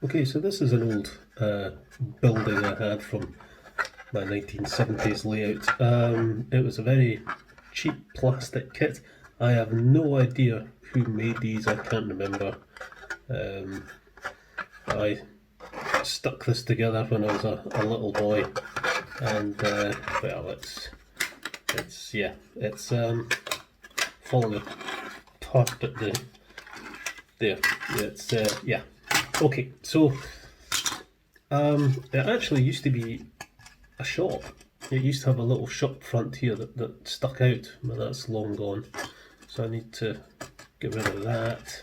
Okay, so this is an old building I had from my 1970s layout. It was a very cheap plastic kit. I have no idea who made these, I can't remember. I stuck this together when I was a little boy, and well, it's falling apart at the there. It's yeah. Okay, so it actually used to be a shop. It used to have a little shop front here that stuck out, but that's long gone. So I need to get rid of that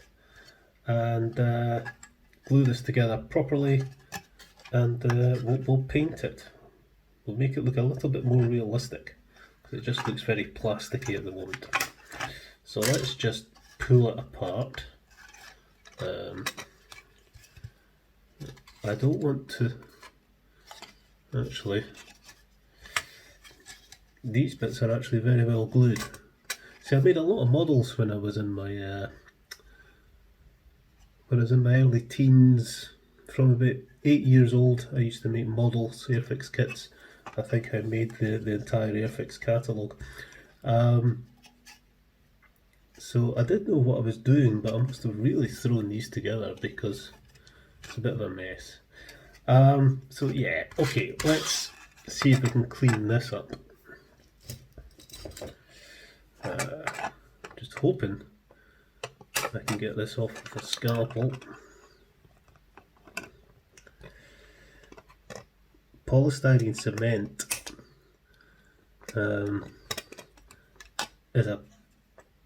and glue this together properly, and we'll paint it. We'll make it look a little bit more realistic, because it just looks very plasticky at the moment. So let's just pull it apart. I don't want to actually. These bits are actually very well glued. See, I made a lot of models when I was in my early teens. From about 8 years old, I used to make models, Airfix kits. I think I made the entire Airfix catalogue. So I didn't know what I was doing, but I must have really thrown these together because it's a bit of a mess. So yeah, okay, let's see if we can clean this up. Just hoping I can get this off with a scalpel. Polystyrene cement is a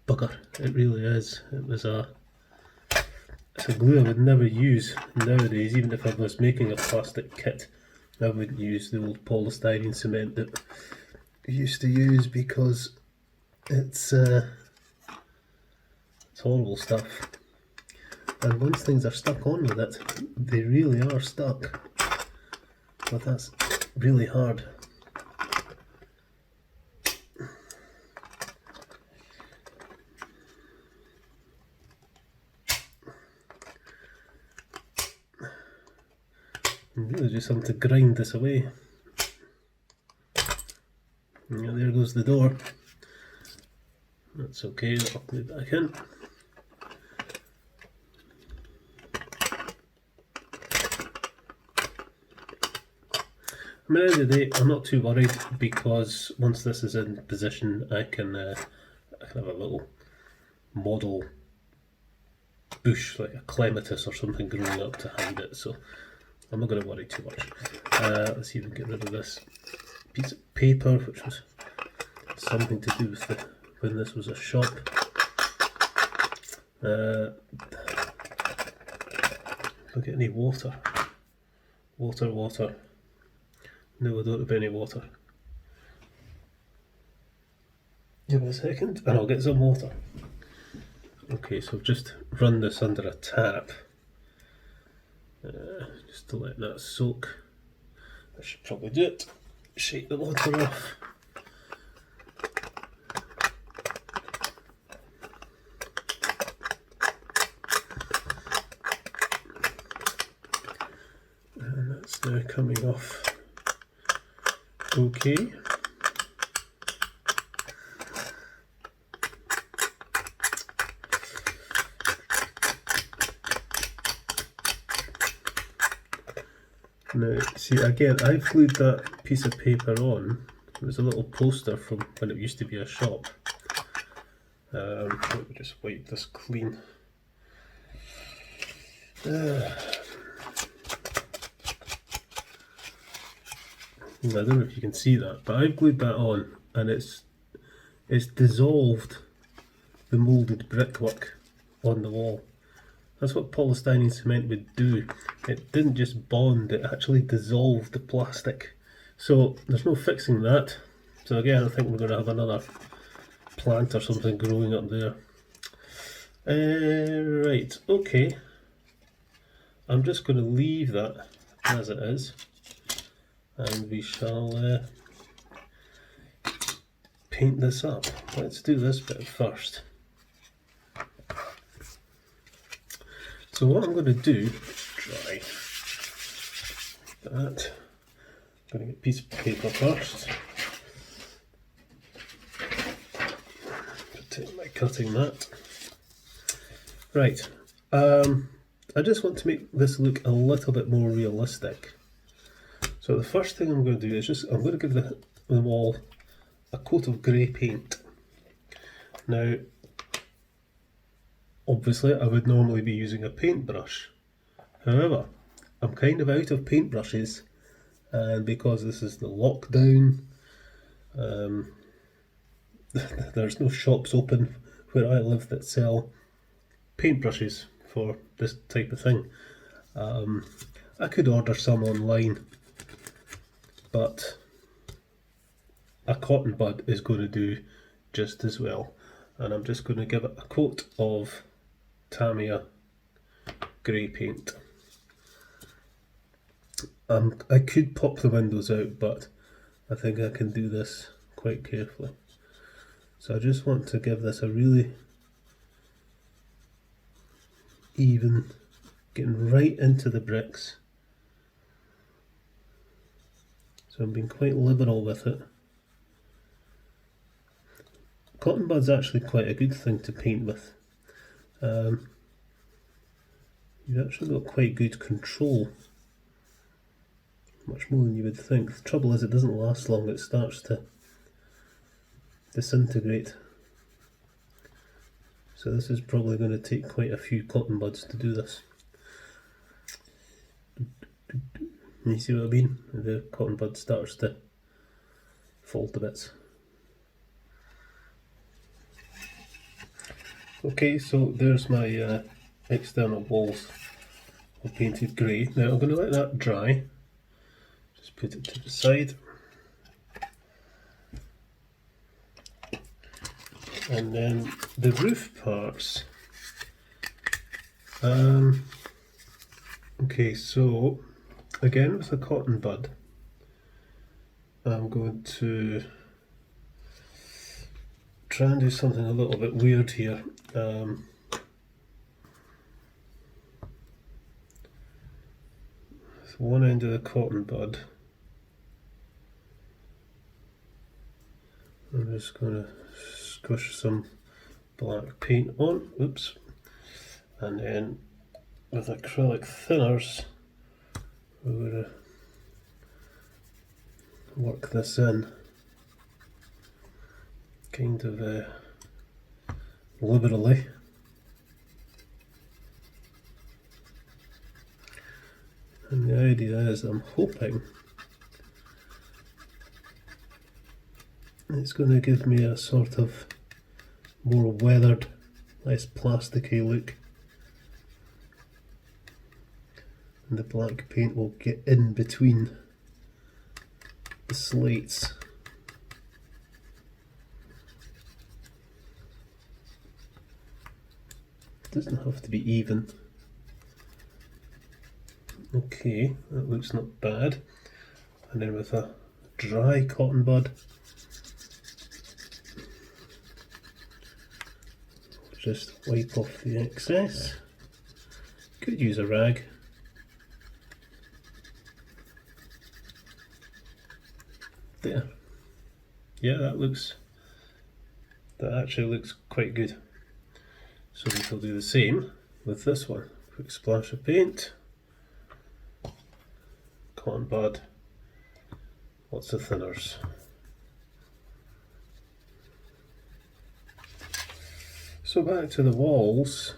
bugger. It really is. It's a glue I would never use nowadays. Even if I was making a plastic kit, I wouldn't use the old polystyrene cement that I used to use, because it's horrible stuff. And once things are stuck on with it, they really are stuck. But that's really hard. You really just have to grind this away. Yeah, there goes the door. That's okay, I'll put it back in. I mean, at the end of the day, I'm not too worried, because once this is in position, I can have a little model bush, like a clematis or something, growing up to hide it, so I'm not going to worry too much. Let's see if we can get rid of this piece of paper, which was something to do with when this was a shop. Look at any water. Water. No, I don't have any water. Give me a second and I'll get some water. Okay, so I've just run this under a tap, just to let that soak. I should probably do it. Shake the water off. And that's now coming off. Okay. Now, see, again, I glued that piece of paper on. It was a little poster from when it used to be a shop. Let me just wipe this clean. I don't know if you can see that, but I've glued that on, and it's dissolved the moulded brickwork on the wall. That's what polystyrene cement would do. It didn't just bond, it actually dissolved the plastic. So there's no fixing that. So again, I think we're going to have another plant or something growing up there. Right, okay. I'm just going to leave that as it is, and we shall paint this up. Let's do this bit first. So what I'm going to do, dry, that. I'm going to get a piece of paper first. Take my cutting mat. Right, I just want to make this look a little bit more realistic. So the first thing I'm going to do is I'm going to give the wall a coat of grey paint. Now, obviously I would normally be using a paintbrush. However, I'm kind of out of paintbrushes, and because this is the lockdown, there's no shops open where I live that sell paintbrushes for this type of thing. I could order some online, but a cotton bud is going to do just as well, and I'm just going to give it a coat of Tamiya grey paint. I could pop the windows out, but I think I can do this quite carefully. So I just want to give this a really even, getting right into the bricks. So I'm being quite liberal with it. Cotton bud's actually quite a good thing to paint with. You've actually got quite good control, much more than you would think. The trouble is it doesn't last long, it starts to disintegrate. So this is probably going to take quite a few cotton buds to do this. You see what I mean? The cotton bud starts to fall to bits. Okay, so there's my external walls all painted grey. Now I'm going to let that dry. Just put it to the side. And then the roof parts. Okay, so again with the cotton bud, I'm going to try and do something a little bit weird here. With one end of the cotton bud, I'm just going to squish some black paint on, oops, and then with acrylic thinners we're going to work this in kind of liberally. And the idea is I'm hoping it's going to give me a sort of more weathered, less plasticky look. And the black paint will get in between the slates. It doesn't have to be even. Okay, that looks not bad. And then with a dry cotton bud, just wipe off the excess. Could use a rag. There. Yeah, that actually looks quite good. So we will do the same with this one. Quick splash of paint, cotton bud, lots of thinners. So back to the walls.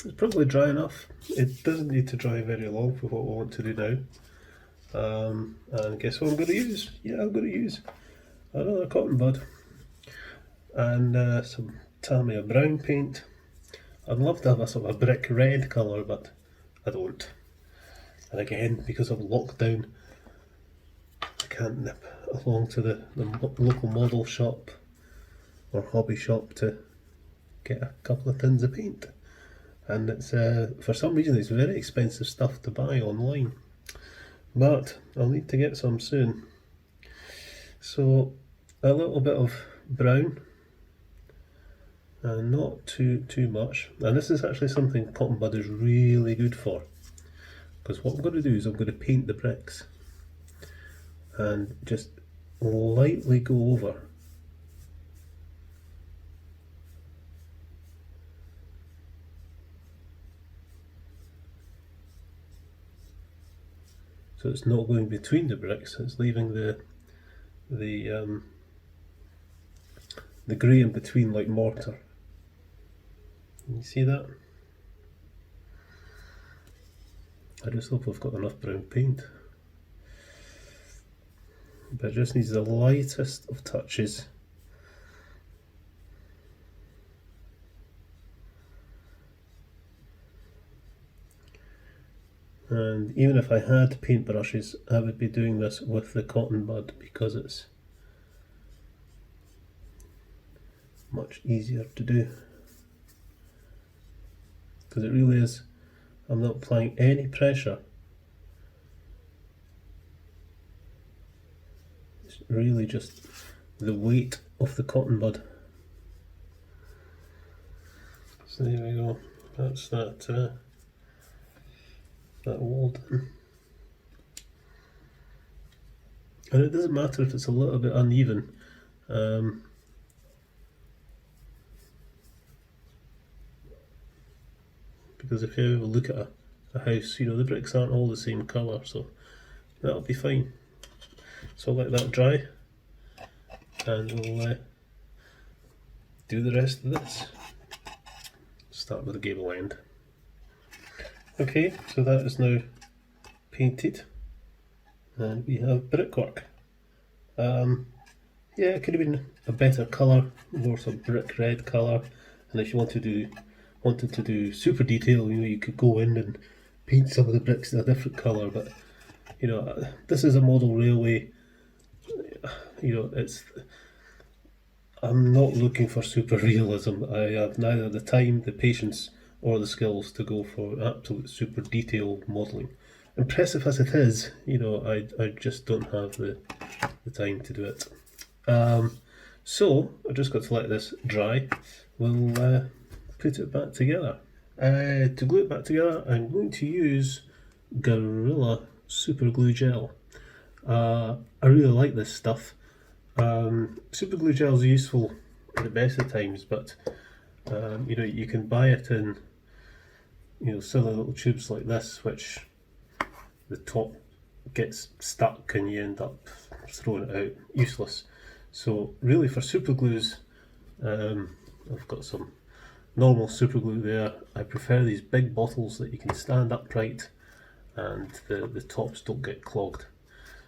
It's probably dry enough. It doesn't need to dry very long for what we want to do now. And guess what I'm going to use? Yeah, I'm going to use another cotton bud and some Tamiya brown paint. I'd love to have a sort of a brick red colour, but I don't. And again, because of lockdown, I can't nip along to the local model shop or hobby shop to get a couple of tins of paint. And it's for some reason it's very expensive stuff to buy online. But I'll need to get some soon. So a little bit of brown, and not too much. And this is actually something cotton bud is really good for. because what I'm going to do is I'm going to paint the bricks and just lightly go over. So it's not going between the bricks, it's leaving the grey in between like mortar. Can you see that? I just hope I've got enough brown paint. But it just needs the lightest of touches. And even if I had paintbrushes, I would be doing this with the cotton bud because it's much easier to do. Because it really is, I'm not applying any pressure. It's really just the weight of the cotton bud. So there we go, that's that wall done. And it doesn't matter if it's a little bit uneven. Because if you have a look at a house, you know, the bricks aren't all the same colour, so that'll be fine. So I'll let that dry and we'll do the rest of this. Start with the gable end. Okay, so that is now painted and we have brickwork. Yeah, it could have been a better colour, more sort of brick red colour, and if you wanted to do super detail, you know, you could go in and paint some of the bricks a different colour, but you know, this is a model railway. You know, I'm not looking for super realism. I have neither the time, the patience or the skills to go for absolute super detailed modelling. Impressive as it is, you know, I just don't have the time to do it. So I've just got to let this dry. We'll put it back together. To glue it back together, I'm going to use Gorilla Super Glue Gel. I really like this stuff. Super glue gel is useful at the best of times, but you know, you can buy it in, you know, silly little tubes like this, which the top gets stuck and you end up throwing it out, useless. So really for super glues, I've got some normal super glue there. I prefer these big bottles that you can stand upright and the tops don't get clogged.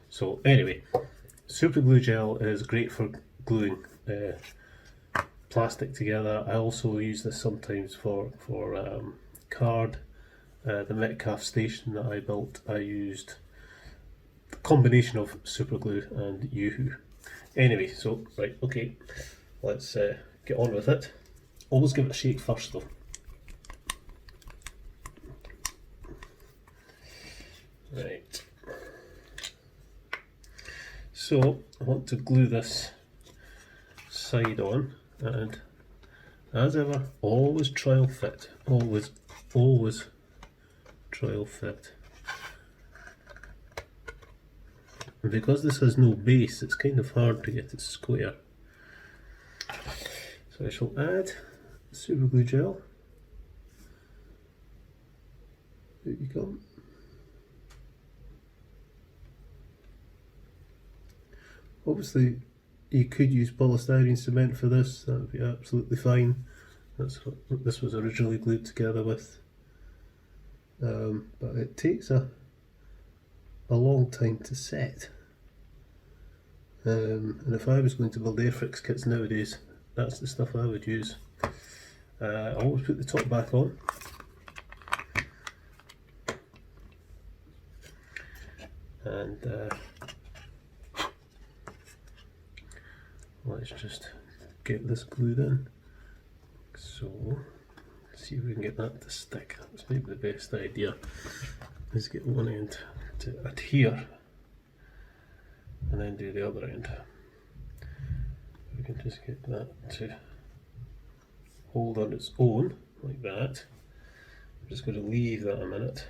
So anyway, super glue gel is great for gluing plastic together. I also use this sometimes for card. The Metcalf station that I built, I used a combination of super glue and Yoo-hoo. Anyway, so right, okay, let's get on with it. Always give it a shake first though. Right. So I want to glue this side on, and as ever, always trial fit. Always trial fit. And because this has no base, it's kind of hard to get it square. So I shall add super glue gel. There you go. Obviously, you could use polystyrene cement for this, that would be absolutely fine. That's what this was originally glued together with. But it takes a long time to set. And if I was going to build Airfix kits nowadays, that's the stuff I would use. I always put the top back on. And let's just get this glued in. So, let's see if we can get that to stick. That's maybe the best idea, is get one end to adhere and then do the other end. We can just get that to hold on its own like that. I'm just going to leave that a minute.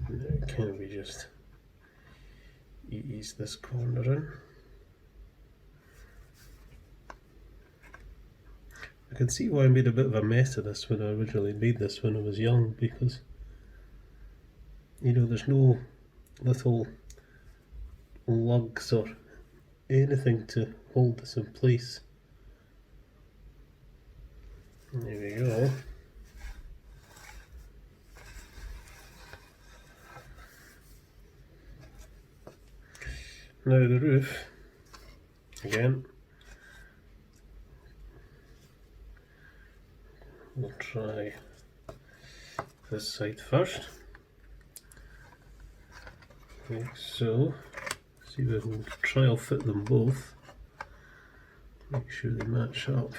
Now can we just ease this corner in? I can see why I made a bit of a mess of this when I originally made this when I was young, because you know there's no little lugs or anything to hold this in place. There we go. Now the roof, again, we'll try this side first. Okay, so see if we can trial fit them both. Make sure they match up.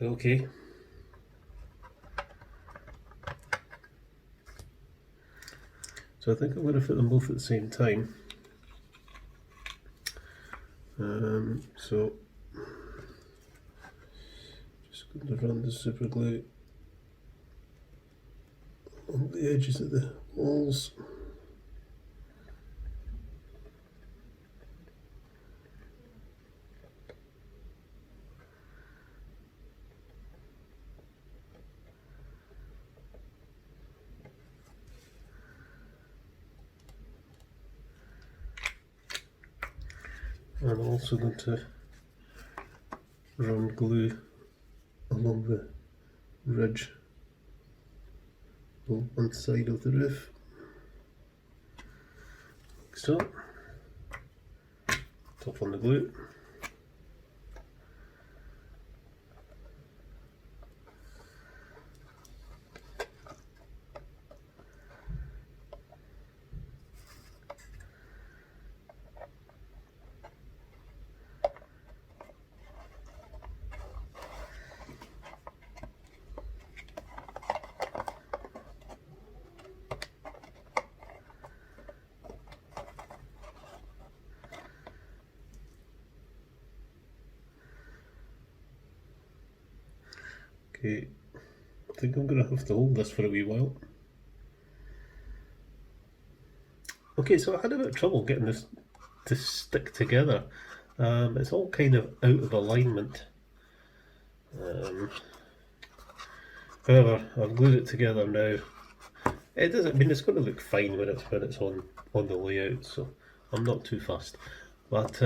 Okay. So I think I'm going to fit them both at the same time. So just going to run the super glue on the edges of the walls. I'm also going to run glue along the ridge on one side of the roof, like so. Top on the glue. Okay, I think I'm going to have to hold this for a wee while. Okay, so I had a bit of trouble getting this to stick together. It's all kind of out of alignment. However, I've glued it together now. It doesn't. I mean, it's going to look fine when it's on the layout, so I'm not too fussed. But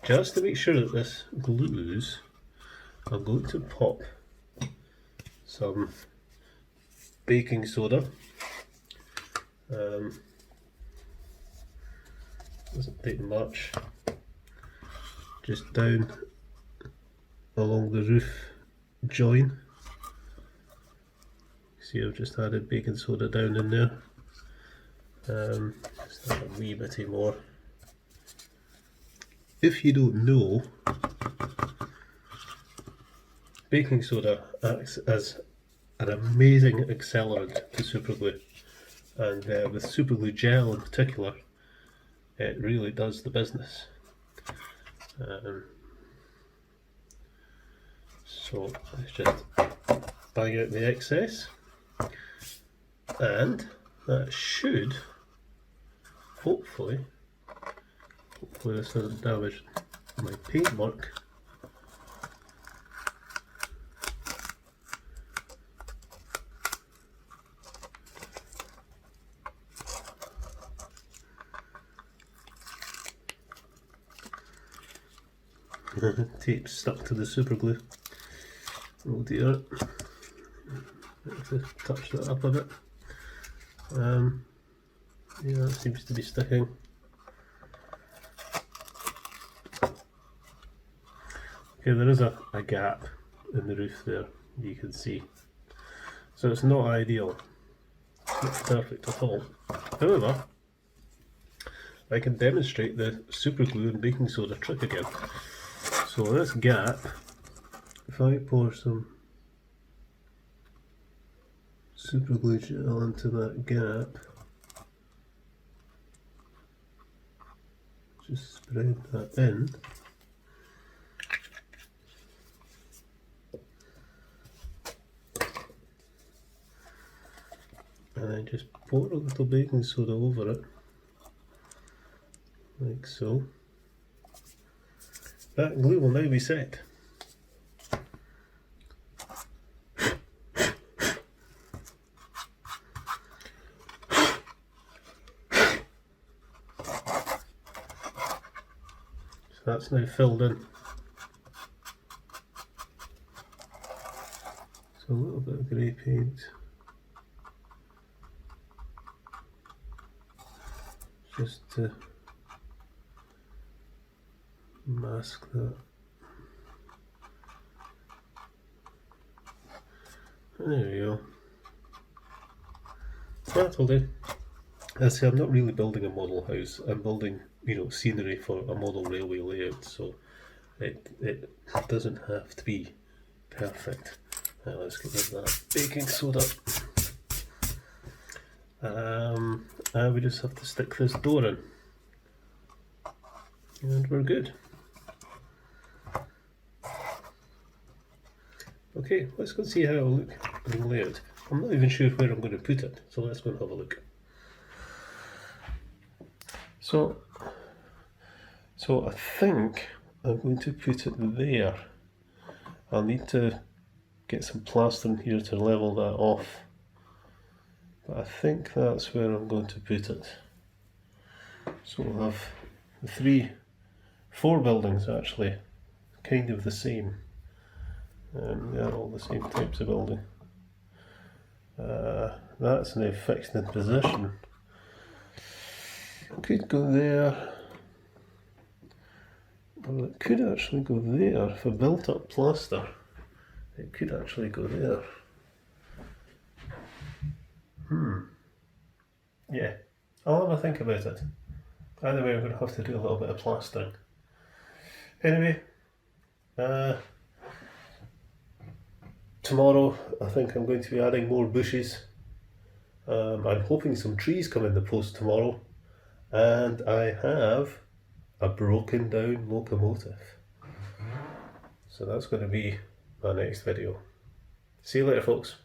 just to make sure that this glues, I'm going to pop some baking soda. Doesn't take much. Just down along the roof join. See, I've just added baking soda down in there. Just add a wee bit more. If you don't know, baking soda acts as an amazing accelerant to superglue, and with superglue gel in particular, it really does the business. So let's just bang out the excess, and that should hopefully this hasn't damaged my paintwork. Tape stuck to the super glue. Oh dear. Have to touch that up a bit. Yeah, that seems to be sticking. Okay, there is a gap in the roof there, you can see. So it's not ideal. It's not perfect at all. However, I can demonstrate the super glue and baking soda trick again. So this gap, if I pour some super glue gel into that gap, just spread that in, and then just pour a little baking soda over it, like so. That glue will now be set. So that's now filled in. So a little bit of grey paint, just to mask that. There we go. That'll do. As I say, I'm not really building a model house. I'm building, scenery for a model railway layout. So it doesn't have to be perfect. Now let's get rid of that baking soda. And we just have to stick this door in, and we're good. Okay, let's go and see how it'll look in the layout. I'm not even sure where I'm going to put it, so let's go and have a look. So I think I'm going to put it there. I'll need to get some plaster in here to level that off, but I think that's where I'm going to put it. So we'll have the four buildings actually kind of the same. They're all the same types of building. That's now fixed in position. Could go there. Well, it could actually go there. If I built up plaster, it could actually go there. Yeah, I'll have a think about it. Either way, I'm going to have to do a little bit of plastering. Anyway, tomorrow I think I'm going to be adding more bushes. I'm hoping some trees come in the post tomorrow, and I have a broken down locomotive. So that's going to be my next video. See you later, folks.